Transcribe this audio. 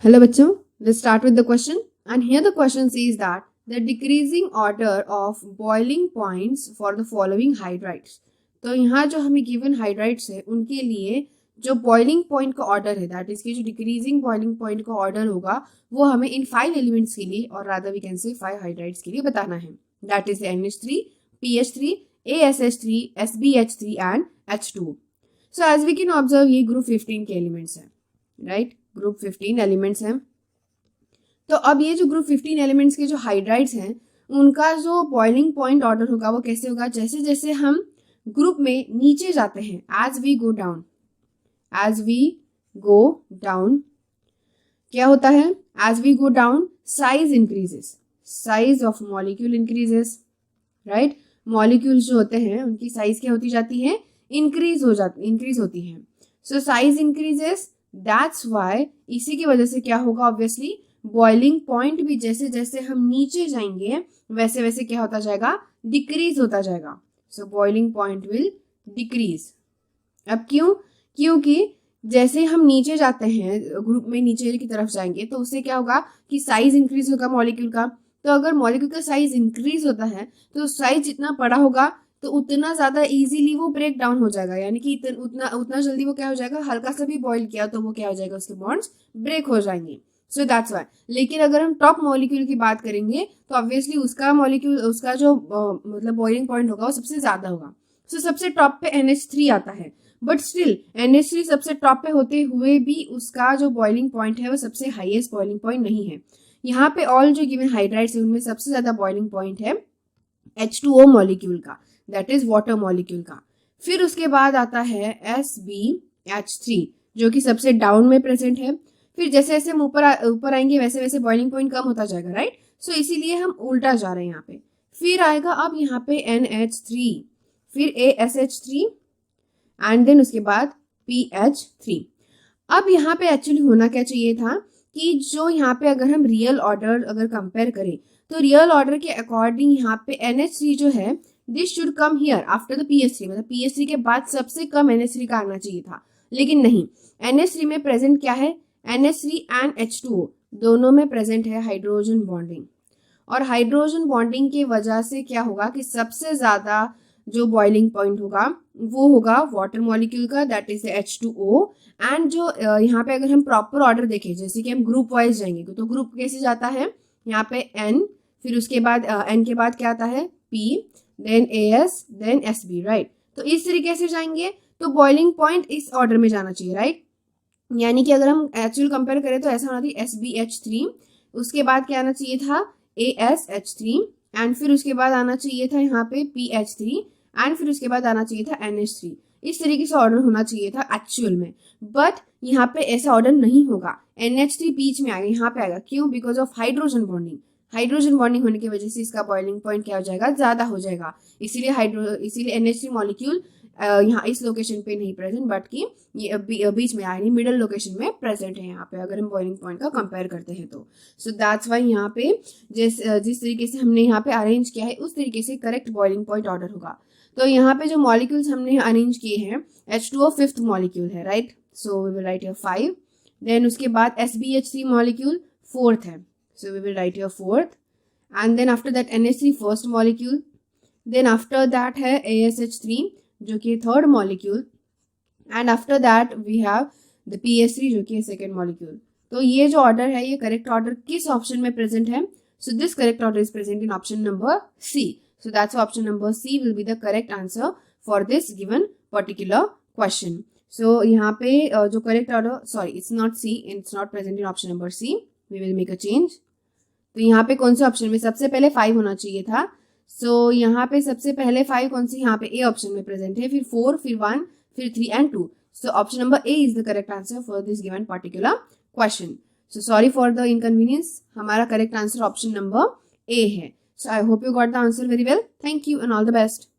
Hello बच्चों, let's start with the question. And here the question says that the decreasing order of boiling points for the following hydrides. तो यहाँ जो हमें given hydrides है उनके लिए जो boiling point का order है, that is कि जो decreasing boiling point का order होगा वो हमें इन 5 elements के लिए और rather we can say 5 hydrides के लिए बताना है. That is NH3, PH3, ASH3, SBH3 and H2. So as we can observe ये group 15 के elements हैं, right? ग्रुप 15 एलिमेंट्स हैं. तो अब ये जो ग्रुप 15 एलिमेंट्स के जो हाइड्राइड्स हैं उनका जो बॉइलिंग पॉइंट ऑर्डर होगा वो कैसे होगा, जैसे जैसे हम ग्रुप में नीचे जाते हैं, एज वी गो डाउन क्या होता है, as we go down size increases, size of molecule increases, right. Molecules जो होते हैं उनकी साइज क्या होती जाती है, इंक्रीज होती है. सो साइज इंक्रीजेस, दैट्स वाई इसी की वजह से क्या होगा, ऑब्वियसली बॉइलिंग पॉइंट भी जैसे जैसे हम नीचे जाएंगे वैसे वैसे क्या होता जाएगा, डिक्रीज होता जाएगा. सो बॉइलिंग पॉइंट विल डिक्रीज. अब क्योंकि जैसे हम नीचे जाते हैं, ग्रुप में नीचे की तरफ जाएंगे तो उससे क्या होगा कि साइज इंक्रीज होगा मॉलिक्यूल का. तो अगर मॉलिक्यूल का साइज इंक्रीज होता है तो साइज जितना बड़ा होगा तो उतना ज्यादा इजीली वो ब्रेक डाउन हो जाएगा, यानी कि उतना जल्दी वो क्या हो जाएगा, हल्का सा भी बॉईल किया तो वो क्या हो जाएगा, उसके बॉन्ड्स ब्रेक हो जाएंगे. So that's why. लेकिन अगर हम टॉप मॉलिक्यूल की बात करेंगे तो ऑब्वियसली उसका जो मतलब बॉइलिंग पॉइंट होगा वो सबसे ज्यादा होगा. सो सबसे टॉप पे NH3 आता है, बट स्टिल NH3 सबसे टॉप पे होते हुए भी उसका जो बॉइलिंग पॉइंट है वो सबसे हाईएस्ट बॉइलिंग पॉइंट नहीं है. यहाँ पे ऑल जो गिवन हाइड्राइड्स है उनमें सबसे ज्यादा बॉइलिंग पॉइंट है H2O मॉलिक्यूल का, दैट इज वाटर मॉलिक्यूल का. फिर उसके बाद आता है SBH3 जो कि सबसे डाउन में प्रेजेंट है. फिर जैसे जैसे हम ऊपर आएंगे वैसे वैसे बॉइलिंग पॉइंट कम होता जाएगा, राइट. सो इसीलिए हम उल्टा जा रहे हैं यहाँ पे. फिर आएगा अब यहाँ पे NH3, फिर ASH3 एंड देन उसके बाद PH3. अब यहाँ पे एक्चुअली होना क्या चाहिए था कि जो यहाँ पे अगर हम रियल ऑर्डर अगर कंपेयर करें तो रियल ऑर्डर के अकॉर्डिंग यहाँ पे NH3 जो है this should come here after the PH3, मतलब PH3 के बाद सबसे कम NH3 का आना चाहिए था. लेकिन नहीं, NH3 में प्रेजेंट क्या है, NH3 एंड H2O दोनों में प्रेजेंट है हाइड्रोजन बॉन्डिंग. और हाइड्रोजन बॉन्डिंग की वजह से क्या होगा कि सबसे ज्यादा जो बॉइलिंग पॉइंट होगा वो होगा वाटर मॉलिक्यूल का, दैट इज H2O. एंड जो यहाँ पे अगर हम प्रॉपर ऑर्डर देखें, जैसे कि हम ग्रुप वाइज जाएंगे तो ग्रुप कैसे जाता है, यहाँ पे N, फिर उसके बाद N के बाद क्या आता है P, then AS, then SB, right. तो इस तरीके से जाएंगे तो बॉइलिंग पॉइंट इस ऑर्डर में जाना चाहिए, राइट. यानी कि अगर हम एक्चुअल कंपेयर करें तो ऐसा होना चाहिए SBH3, उसके बाद क्या आना चाहिए था ASH3, एंड फिर उसके बाद आना चाहिए था यहाँ पे PH3, एंड फिर उसके बाद आना चाहिए था NH3. इस तरीके से ऑर्डर होना चाहिए था एक्चुअल में, बट यहाँ पे ऐसा ऑर्डर नहीं होगा. NH3 बीच में आएगा, यहाँ पे आएगा. क्यों? बिकॉज ऑफ हाइड्रोजन बॉन्डिंग होने की वजह से इसका बॉइलिंग पॉइंट क्या हो जाएगा, ज्यादा हो जाएगा. इसीलिए NH3 मॉलिक्यूल यहाँ इस लोकेशन पे नहीं प्रेजेंट, बट कि ये बीच में यानी मिडल लोकेशन में प्रेजेंट है यहाँ पे अगर हम बॉइलिंग पॉइंट का कंपेयर करते हैं तो. सो दैट्स वाई यहाँ पे जिस तरीके से हमने यहाँ पे अरेंज किया है उस तरीके से करेक्ट बॉइलिंग पॉइंट ऑर्डर होगा. तो यहाँ पे जो मॉलिक्यूल्स हमने अरेंज किए हैं, H2O फिफ्थ मॉलिक्यूल है, right. So we will write here 5. Then उसके बाद SBH3 मॉलिक्यूल फोर्थ है, so we will write here fourth, and then after that NH3 first molecule, then after that है ASH3 जो कि third molecule, and after that we have the PH3 जो कि है second molecule. तो ये जो ऑर्डर है ये करेक्ट ऑर्डर किस ऑप्शन में प्रेजेंट है, so this correct order is present in option number C. So that's option number C will be the correct answer for this given particular question. So यहाँ पे जो correct order, sorry it's not C, it's not present in option number C. We will make a change. तो यहाँ पे कौन से option में सबसे पहले 5 होना चाहिए था. सो यहाँ पे सबसे पहले 5 कौन सी, यहाँ पे A ऑप्शन में प्रेजेंट है, फिर 4, फिर 1, फिर 3 and 2. So option number A is the correct answer for this given particular question. So sorry for the inconvenience, हमारा correct answer option number A है. So I hope you got the answer very well. Thank you and all the best.